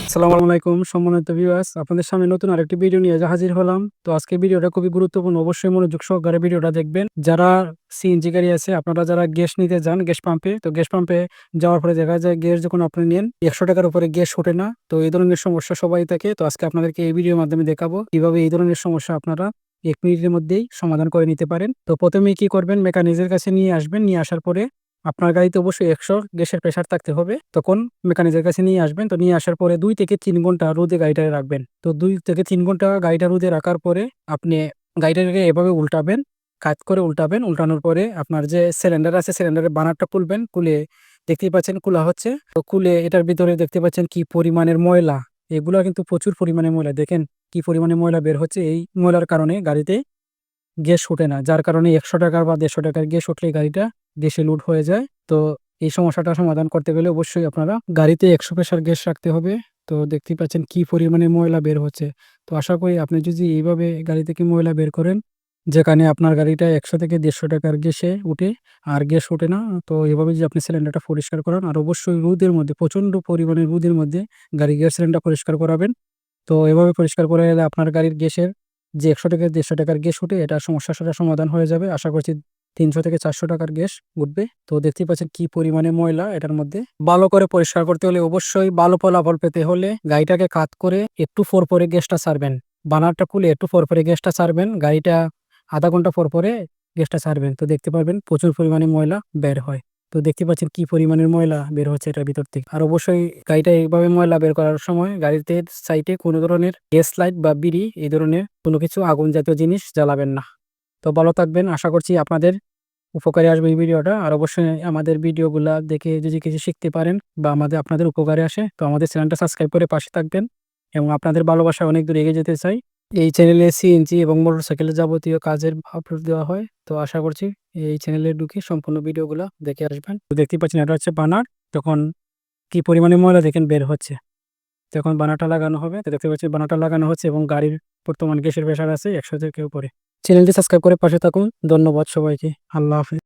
আসসালামু আলাইকুম সম্মানিত ভিউয়ার্স, আপনাদের সামনে নতুন আরেকটি ভিডিও নিয়ে হাজির হলাম। তো আজকে ভিডিওটা খুবই গুরুত্বপূর্ণ, অবশ্যই মনোযোগ সহকারে ভিডিওটা দেখবেন। যারা সিএনজি গাড়ি আছে, আপনারা যারা গ্যাস নিতে যান গ্যাস পাম্পে, তো গ্যাস পাম্পে যাওয়ার পরে দেখা যায় গ্যাস যখন আপনি নেন 100 টাকার উপরে গ্যাস ওঠে না। তো এই ধরনের সমস্যা সবাই থাকে। তো আজকে আপনাদেরকে এই ভিডিওর মাধ্যমে দেখাবো কিভাবে এই ধরনের সমস্যা আপনারা 1 মিনিটের মধ্যেই সমাধান করে নিতে পারেন। তো প্রথমেই কি করবেন, মেকানিজের কাছে নিয়ে আসবেন। নিয়ে আসার পরে আপনার গাড়িতে অবশ্যই 100 গ্যাসের প্রেসার থাকতে হবে। তখন মেকানিকের কাছে নিয়ে আসবেন। তো নিয়ে আসার পরে 2 থেকে 3 ঘন্টা রোদে গাড়িটা রাখবেন। তো 2 থেকে 3 ঘন্টা গাড়িটা রোদে রাখার পরে আপনি গাড়িটাকে এভাবে উল্টাবেন, কাত করে উল্টাবেন। উল্টানোর পরে আপনার যে সিলিন্ডার আছে সিলিন্ডারের বানারটা খুলবেন। খুলে দেখতেই পাচ্ছেন খোলা হচ্ছে। তো খুলে এটার ভিতরে দেখতে পাচ্ছেন কি পরিমাণের ময়লা। এগুলা কিন্তু প্রচুর পরিমাণে ময়লা। দেখেন কি পরিমাণে ময়লা বের হচ্ছে। এই ময়লার কারণে গাড়িতে গ্যাস ওঠে না। যার কারণে ১০০ টাকার বা ১৫০ টাকার গ্যাস উঠলে গাড়িটা দেশে লুট হয়ে যায়। তো এই সমস্যাটা সমাধান করতে গেলে অবশ্যই আপনারা গাড়িতে ১০০ প্রেসার গ্যাস রাখতে হবে। তো দেখতেই পাচ্ছেন কি পরিমাণে ময়লা বের হচ্ছে। তো আশা করি আপনি যদি এইভাবে গাড়ি থেকে ময়লা বের করেন, যেখানে আপনার গাড়িটা ১০০ থেকে ১৫০ টাকার গ্যাসে উঠে আর গ্যাস ওঠে না, তো এভাবে যদি আপনি সিলিন্ডারটা পরিষ্কার করান, আর অবশ্যই রোদের মধ্যে, প্রচণ্ড পরিমাণে রোদের মধ্যে গাড়ি গ্যাস সিলিন্ডার পরিষ্কার করাবেন। তো এভাবে পরিষ্কার করে এলে আপনার গাড়ির গ্যাসের যে ১০০ থেকে ১৫০ টাকার গ্যাস উঠে, এটা সমস্যাটা সমাধান হয়ে যাবে। আশা করছি ৩০০ থেকে ৪০০ টাকার গ্যাস উঠবে। তো দেখতেই পাচ্ছেন কি পরিমাণে ময়লা এটার মধ্যে। ভালো করে পরিষ্কার করতে হলে, অবশ্যই ভালো ফলাফল পেতে হলে গাড়িটাকে কাত করে একটু পরে গ্যাসটা ছাড়বেন। বানারটা খুলে একটু পরে গ্যাসটা ছাড়বেন। গাড়িটা আধা ঘন্টা পরে গ্যাসটা ছাড়বেন। তো দেখতে পারবেন প্রচুর পরিমাণে ময়লা বের হয়। তো দেখতে পাচ্ছেন কি পরিমাণের ময়লা বের হচ্ছে এটার ভিতর থেকে। আর অবশ্যই গাড়িটা এইভাবে ময়লা বের করার সময় গাড়িতে সাইডে কোনো ধরনের গ্যাস লাইট বা বিড়ি এই ধরনের কোনো কিছু আগুন জাতীয় জিনিস জ্বালাবেন না। তো ভালো থাকবেন। আশা করছি আপনাদের উপকারে আসবে এই ভিডিওটা। আর অবশ্যই আমাদের ভিডিওগুলা দেখে যদি কিছু শিখতে পারেন বা আপনাদের উপকারে আসে, তো আমাদের চ্যানেলটা সাবস্ক্রাইব করে পাশে থাকবেন। এবং আপনাদের ভালোবাসায় অনেক দূর এগিয়ে যেতে চাই। এই চ্যানেলে সিএনজি এবং মোটরসাইকেলের যাবতীয় কাজের আপলোড দেওয়া হয়। তো আশা করছি এই চ্যানেলে ঢুকে সম্পূর্ণ ভিডিওগুলা দেখে আসবেন। তো দেখতেই পাচ্ছেন এটা হচ্ছে বানার। তখন কি পরিমাণে ময়লা দেখেন বের হচ্ছে। তখন বানারটা লাগানো হবে। তো দেখতে পাচ্ছি বানারটা লাগানো হচ্ছে এবং গাড়ির বর্তমান গ্যাসের প্রেসার আছে ১০০ থেকে উপরে। চ্যানেলটি সাবস্ক্রাইব করে পাশে থাকুন। ধন্যবাদ সবাইকে। আল্লাহ হাফেজ।